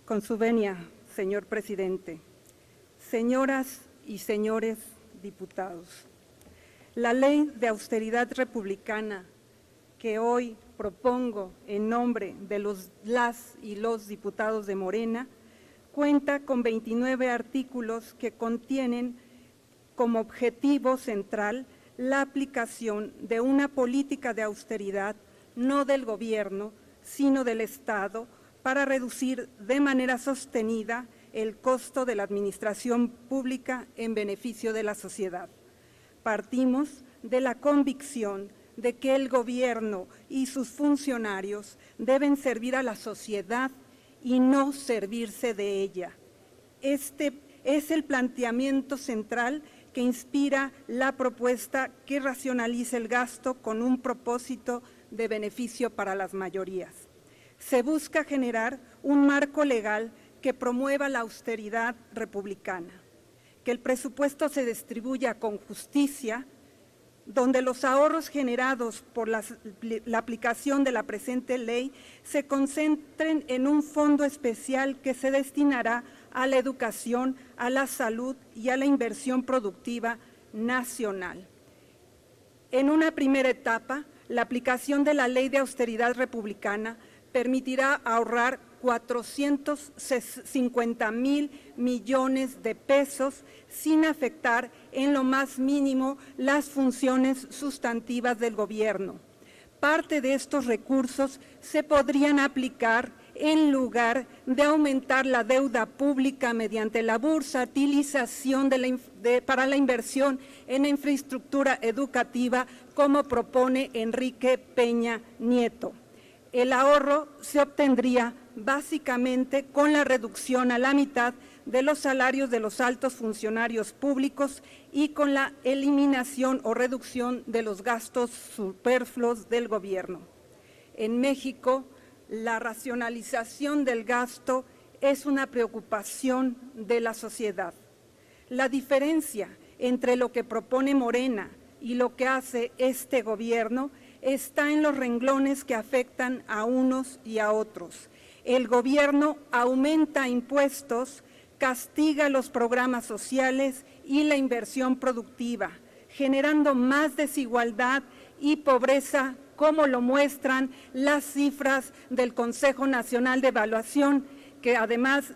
Con su venia, señor presidente, señoras y señores diputados, la ley de austeridad republicana que hoy propongo en nombre de las y los diputados de Morena cuenta con 29 artículos que contienen como objetivo central la aplicación de una política de austeridad no del gobierno, sino del Estado, para reducir de manera sostenida el costo de la administración pública en beneficio de la sociedad. Partimos de la convicción de que el gobierno y sus funcionarios deben servir a la sociedad y no servirse de ella. Este es el planteamiento central que inspira la propuesta que racionaliza el gasto con un propósito de beneficio para las mayorías. Se busca generar un marco legal que promueva la austeridad republicana, que el presupuesto se distribuya con justicia, donde los ahorros generados por la aplicación de la presente ley se concentren en un fondo especial que se destinará a la educación, a la salud y a la inversión productiva nacional. En una primera etapa, la aplicación de la ley de austeridad republicana permitirá ahorrar 450,000 millones de pesos sin afectar en lo más mínimo las funciones sustantivas del gobierno. Parte de estos recursos se podrían aplicar en lugar de aumentar la deuda pública mediante la bursatilización para la inversión en infraestructura educativa, como propone Enrique Peña Nieto. El ahorro se obtendría básicamente con la reducción a la mitad de los salarios de los altos funcionarios públicos y con la eliminación o reducción de los gastos superfluos del gobierno. En México, la racionalización del gasto es una preocupación de la sociedad. La diferencia entre lo que propone Morena y lo que hace este gobierno está en los renglones que afectan a unos y a otros. El gobierno aumenta impuestos, castiga los programas sociales y la inversión productiva, generando más desigualdad y pobreza, como lo muestran las cifras del Consejo Nacional de Evaluación, que además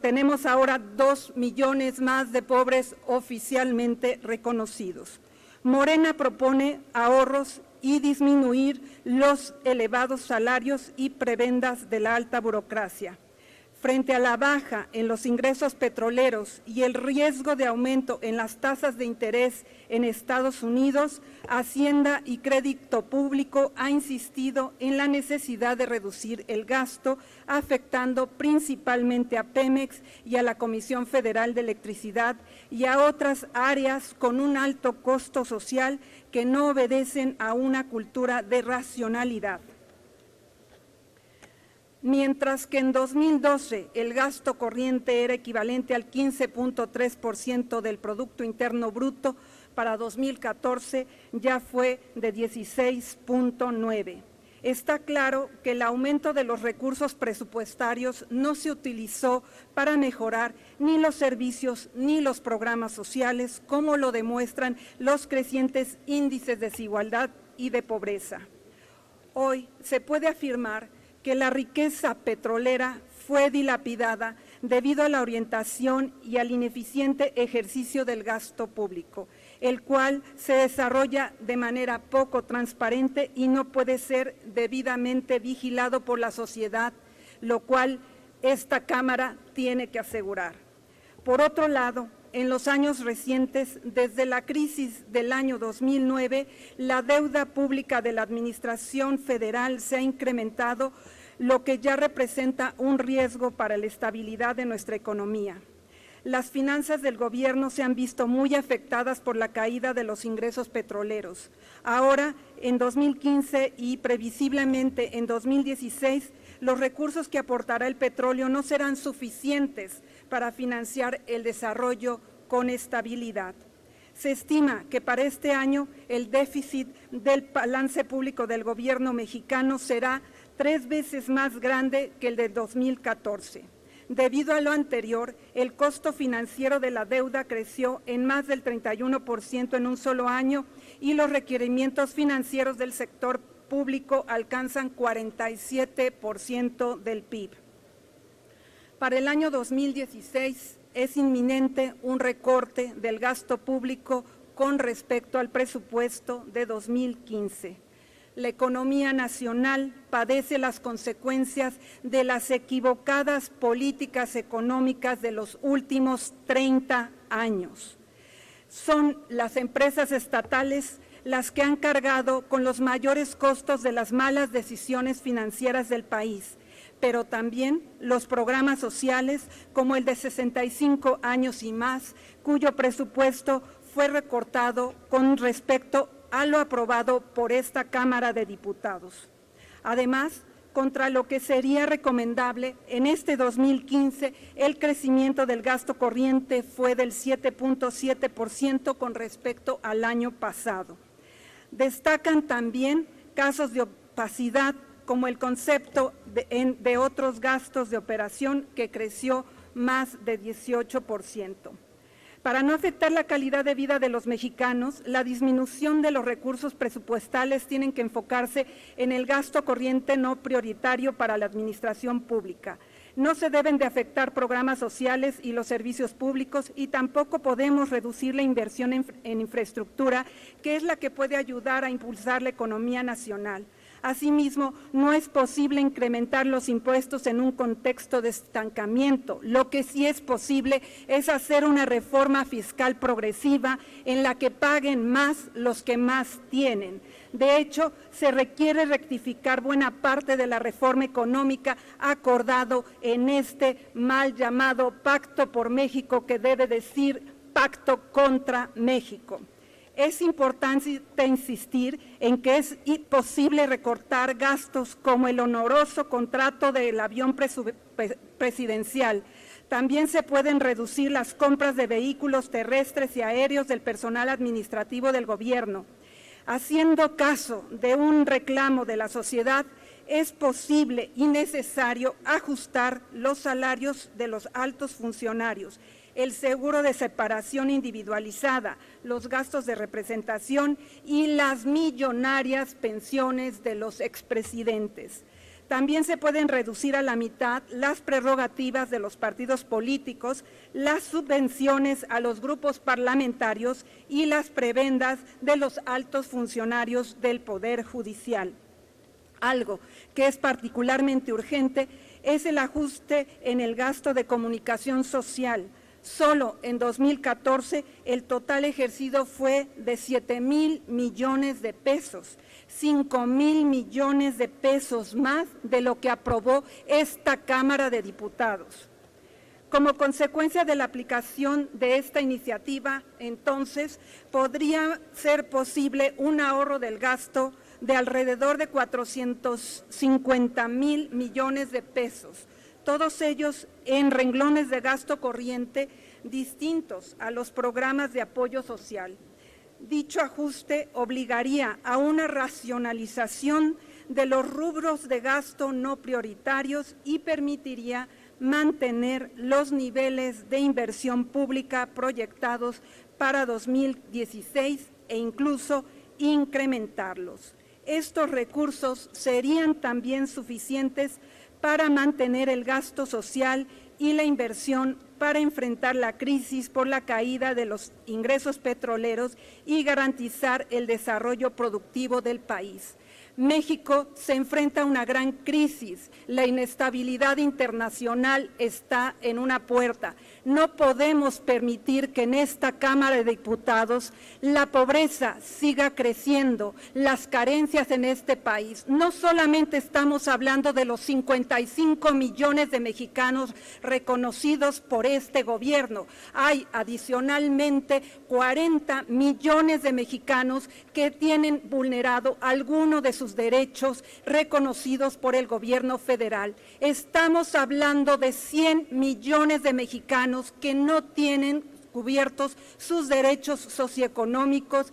tenemos ahora 2 millones más de pobres oficialmente reconocidos. Morena propone ahorros y disminuir los elevados salarios y prebendas de la alta burocracia. Frente a la baja en los ingresos petroleros y el riesgo de aumento en las tasas de interés en Estados Unidos, Hacienda y Crédito Público ha insistido en la necesidad de reducir el gasto, afectando principalmente a Pemex y a la Comisión Federal de Electricidad y a otras áreas con un alto costo social que no obedecen a una cultura de racionalidad. Mientras que en 2012 el gasto corriente era equivalente al 15.3% del Producto Interno Bruto, para 2014 ya fue de 16.9%. Está claro que el aumento de los recursos presupuestarios no se utilizó para mejorar ni los servicios ni los programas sociales, como lo demuestran los crecientes índices de desigualdad y de pobreza. Hoy se puede afirmar que la riqueza petrolera fue dilapidada debido a la orientación y al ineficiente ejercicio del gasto público, el cual se desarrolla de manera poco transparente y no puede ser debidamente vigilado por la sociedad, lo cual esta Cámara tiene que asegurar. Por otro lado, en los años recientes, desde la crisis del año 2009, la deuda pública de la Administración Federal se ha incrementado, lo que ya representa un riesgo para la estabilidad de nuestra economía. Las finanzas del gobierno se han visto muy afectadas por la caída de los ingresos petroleros. Ahora, en 2015 y previsiblemente en 2016, los recursos que aportará el petróleo no serán suficientes para financiar el desarrollo con estabilidad. Se estima que para este año el déficit del balance público del gobierno mexicano será 3 veces más grande que el de 2014. Debido a lo anterior, el costo financiero de la deuda creció en más del 31% en un solo año y los requerimientos financieros del sector público alcanzan 47% del PIB. Para el año 2016 es inminente un recorte del gasto público con respecto al presupuesto de 2015. La economía nacional padece las consecuencias de las equivocadas políticas económicas de los últimos 30 años. Son las empresas estatales las que han cargado con los mayores costos de las malas decisiones financieras del país, pero también los programas sociales como el de 65 años y más, cuyo presupuesto fue recortado con respecto a lo aprobado por esta Cámara de Diputados. Además, contra lo que sería recomendable, en este 2015 el crecimiento del gasto corriente fue del 7.7% con respecto al año pasado. Destacan también casos de opacidad como el concepto de otros gastos de operación que creció más de 18%. Para no afectar la calidad de vida de los mexicanos, la disminución de los recursos presupuestales tienen que enfocarse en el gasto corriente no prioritario para la administración pública. No se deben de afectar programas sociales y los servicios públicos y tampoco podemos reducir la inversión en infraestructura, que es la que puede ayudar a impulsar la economía nacional. Asimismo, no es posible incrementar los impuestos en un contexto de estancamiento. Lo que sí es posible es hacer una reforma fiscal progresiva en la que paguen más los que más tienen. De hecho, se requiere rectificar buena parte de la reforma económica acordado en este mal llamado Pacto por México, que debe decir Pacto contra México. Es importante insistir en que es posible recortar gastos como el oneroso contrato del avión presidencial. También se pueden reducir las compras de vehículos terrestres y aéreos del personal administrativo del gobierno. Haciendo caso de un reclamo de la sociedad, es posible y necesario ajustar los salarios de los altos funcionarios, el seguro de separación individualizada, los gastos de representación y las millonarias pensiones de los expresidentes. También se pueden reducir a la mitad las prerrogativas de los partidos políticos, las subvenciones a los grupos parlamentarios y las prebendas de los altos funcionarios del Poder Judicial. Algo que es particularmente urgente es el ajuste en el gasto de comunicación social. Solo en 2014 el total ejercido fue de 7,000 millones de pesos, 5,000 millones de pesos más de lo que aprobó esta Cámara de Diputados. Como consecuencia de la aplicación de esta iniciativa, entonces, podría ser posible un ahorro del gasto de alrededor de 450,000 millones de pesos, todos ellos en renglones de gasto corriente distintos a los programas de apoyo social. Dicho ajuste obligaría a una racionalización de los rubros de gasto no prioritarios y permitiría mantener los niveles de inversión pública proyectados para 2016 e incluso incrementarlos. Estos recursos serían también suficientes para mantener el gasto social y la inversión para enfrentar la crisis por la caída de los ingresos petroleros y garantizar el desarrollo productivo del país. México se enfrenta a una gran crisis, la inestabilidad internacional está en una puerta. No podemos permitir que en esta Cámara de Diputados la pobreza siga creciendo, las carencias en este país. No solamente estamos hablando de los 55 millones de mexicanos reconocidos por este gobierno, hay adicionalmente 40 millones de mexicanos que tienen vulnerado alguno de sus derechos reconocidos por el gobierno federal. Estamos hablando de 100 millones de mexicanos que no tienen cubiertos sus derechos socioeconómicos,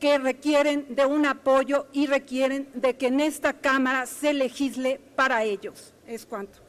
que requieren de un apoyo y requieren de que en esta Cámara se legisle para ellos. Es cuanto.